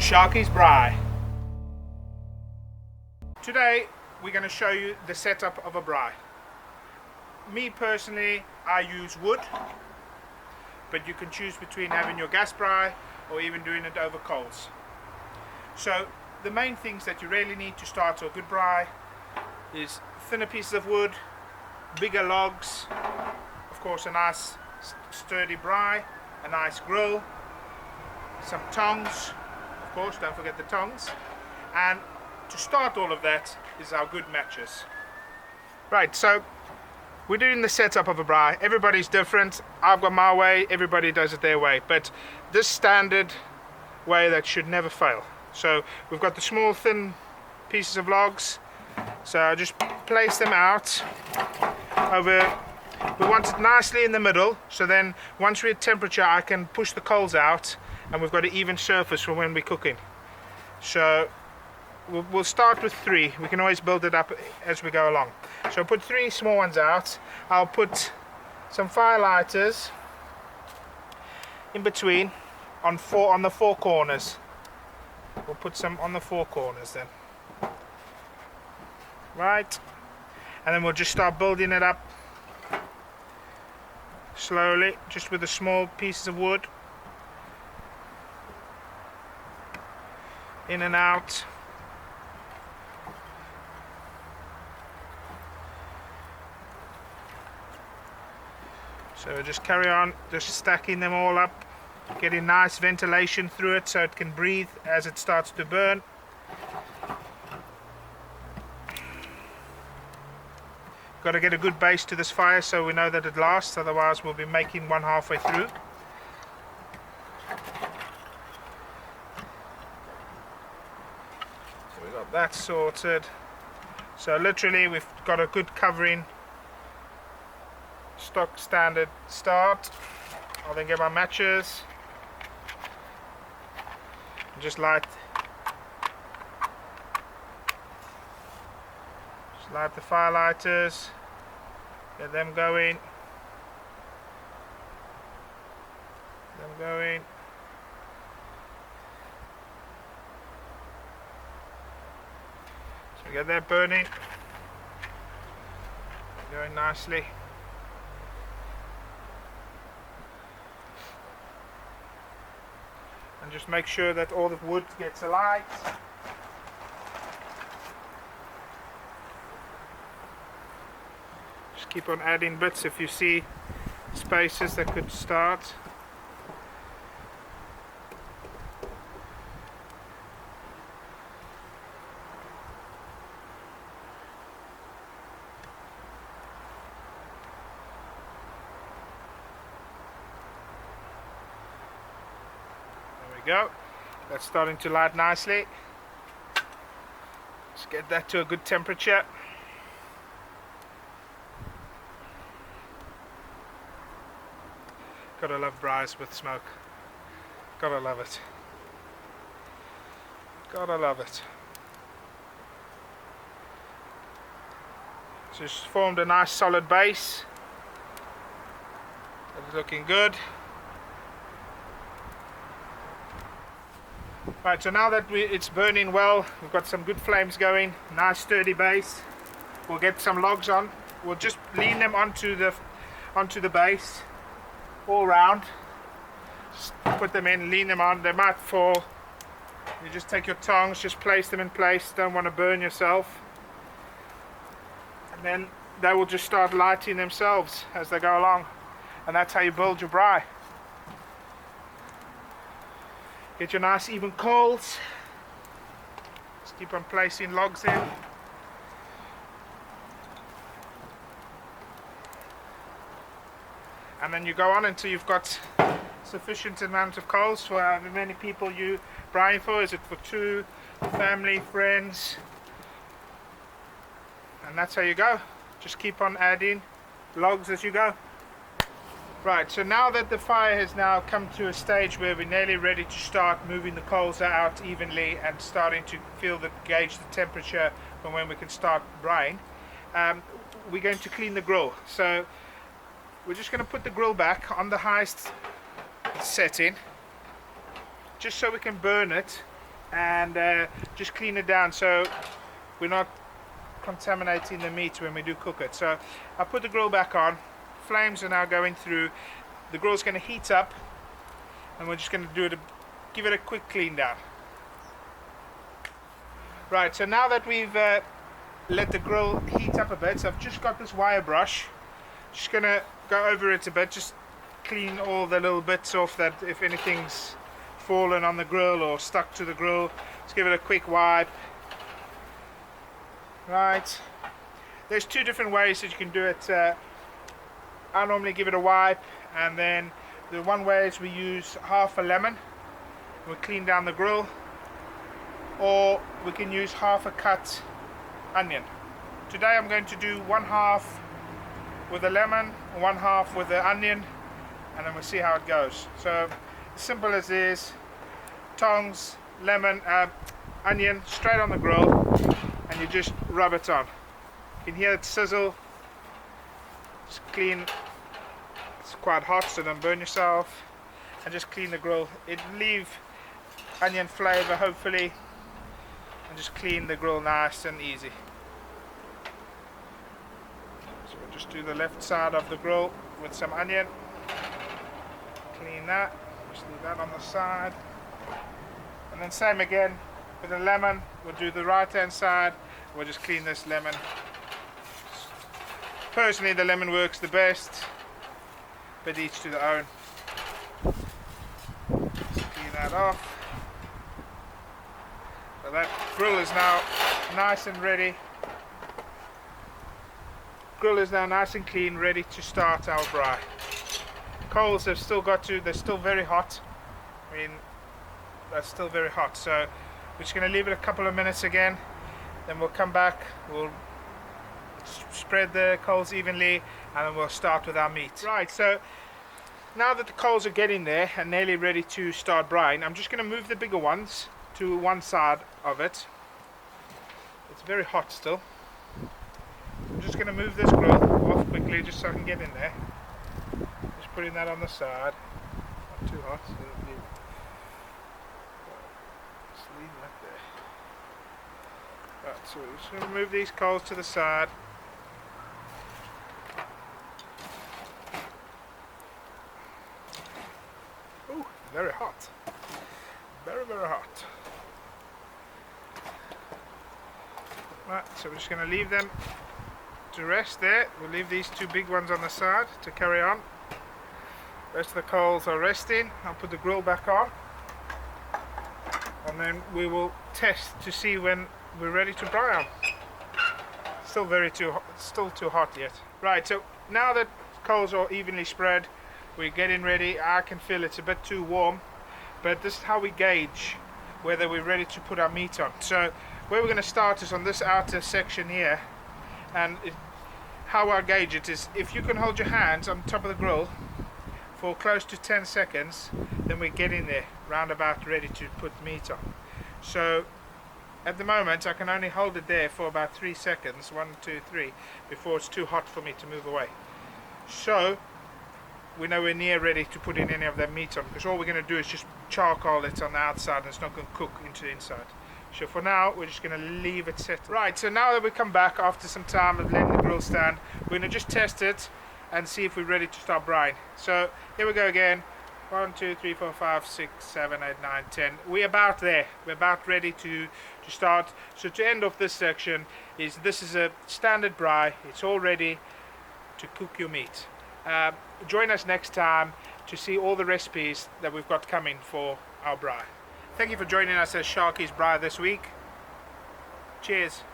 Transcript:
Sharky's Braai. Today we're going to show you the setup of a braai. Me personally, I use wood, but you can choose between having your gas braai or even doing it over coals. So the main things that you really need to start a good braai is thinner pieces of wood, bigger logs, of course a nice sturdy braai, a nice grill, some tongs, of course, don't forget the tongs, and to start all of that is our good matches. Right, so we're doing the setup of a braai. Everybody's different. I've got my way, everybody does it their way, but this standard way that should never fail. So we've got the small thin pieces of logs, so I just place them out over. We want it nicely in the middle, so then once we're at temperature I can push the coals out and we've got an even surface for when we're cooking. So we'll start with 3. We can always build it up as we go along. So I'll put 3 small ones out. I'll put some fire lighters in between on the 4 corners. We'll put some on the 4 corners then. Right, and then we'll just start building it up slowly, just with the small pieces of wood, in and out. So just carry on, just stacking them all up, getting nice ventilation through it so it can breathe as it starts to burn. Got to get a good base to this fire so we know that it lasts, otherwise we'll be making one halfway through. So we got that sorted. So literally we've got a good covering, stock standard start. I'll then get my matches and just light the fire lighters, get them going, so we get that burning, going nicely. And just make sure that all the wood gets alight. Just keep on adding bits if you see spaces that could start. Go. That's starting to light nicely. Let's get that to a good temperature. Gotta love braais with smoke. Gotta love it. Gotta love it. Just formed a nice solid base. It's looking good. Right, so now that it's burning well, we've got some good flames going, nice sturdy base. We'll get some logs on. We'll just lean them onto the base all round. Just put them in, lean them on. They might fall. You just take your tongs, just place them in place. Don't want to burn yourself. And then they will just start lighting themselves as they go along. And that's how you build your braai. Get your nice even coals. Just keep on placing logs in. And then you go on until you've got sufficient amount of coals for how many people you braaiing for. Is it for 2, family, friends? And that's how you go. Just keep on adding logs as you go. Right, so now that the fire has now come to a stage where we're nearly ready to start moving the coals out evenly and starting to gauge the temperature for when we can start braaiing, we're going to clean the grill. So we're just going to put the grill back on the highest setting, just so we can burn it and just clean it down so we're not contaminating the meat when we do cook it. So I put the grill back on, flames are now going through, the grill's going to heat up, and we're just going to give it a quick clean down. Right, so now that we've let the grill heat up a bit, so I've just got this wire brush, just going to go over it a bit, just clean all the little bits off, that if anything's fallen on the grill or stuck to the grill, just give it a quick wipe. Right, there's two different ways that you can do it. I normally give it a wipe, and then the one way is we use half a lemon, we clean down the grill, or we can use half a cut onion. Today I'm going to do 1/2 with the lemon, 1/2 with the onion, and then we'll see how it goes. So as simple as this, tongs, lemon, onion straight on the grill, and you just rub it on. You can hear it sizzle. Just clean. It's quite hot, so don't burn yourself, and just clean the grill. It'll leave onion flavor hopefully, and just clean the grill nice and easy. So we'll just do the left side of the grill with some onion. Clean that. Just leave that on the side, and then same again with the lemon. We'll do the right hand side. We'll just clean this lemon. Personally, the lemon works the best, but each to their own. Just clean that off. So that grill is now nice and ready. Grill is now nice and clean, ready to start our braai. Coals have still got to, they're still very hot. I mean, that's still very hot. So we're just going to leave it a couple of minutes again. Then we'll come back, we'll spread the coals evenly, and then we'll start with our meat. Right, so now that the coals are getting there and nearly ready to start braaiing, I'm just going to move the bigger ones to one side of it. It's very hot still. I'm just going to move this grill off quickly just so I can get in there. Just putting that on the side. Not too hot, so it'll be... Just leave that there. Right, so we're just going to move these coals to the side. Ooh, very hot. Very, very hot. Right, so we're just going to leave them to rest there. We'll leave these two big ones on the side to carry on. Rest of the coals are resting. I'll put the grill back on, and then we will test to see when we're ready to braai them. Still too hot yet. Right, so now that coals are evenly spread, we're getting ready. I can feel it's a bit too warm, but this is how we gauge whether we're ready to put our meat on. So where we're going to start is on this outer section here, and how I gauge it is if you can hold your hands on top of the grill for close to 10 seconds, then we get in there roundabout ready to put meat on. So at the moment I can only hold it there for about 3 seconds, 1, 2, 3, before it's too hot for me to move away. So we're nowhere near ready to put in any of that meat on, because all we're going to do is just charcoal it on the outside, and it's not going to cook into the inside. So for now we're just going to leave it set. Right, so now that we come back after some time of letting the grill stand, we're going to just test it and see if we're ready to start braaiing. So here we go again. 1, 2, 3, 4, 5, 6, 7, 8, 9, 10. We're about there. We're about ready to start. So to end off this section, this is a standard braai. It's all ready to cook your meat. Join us next time to see all the recipes that we've got coming for our braai. Thank you for joining us at Sharky's Braai this week. Cheers.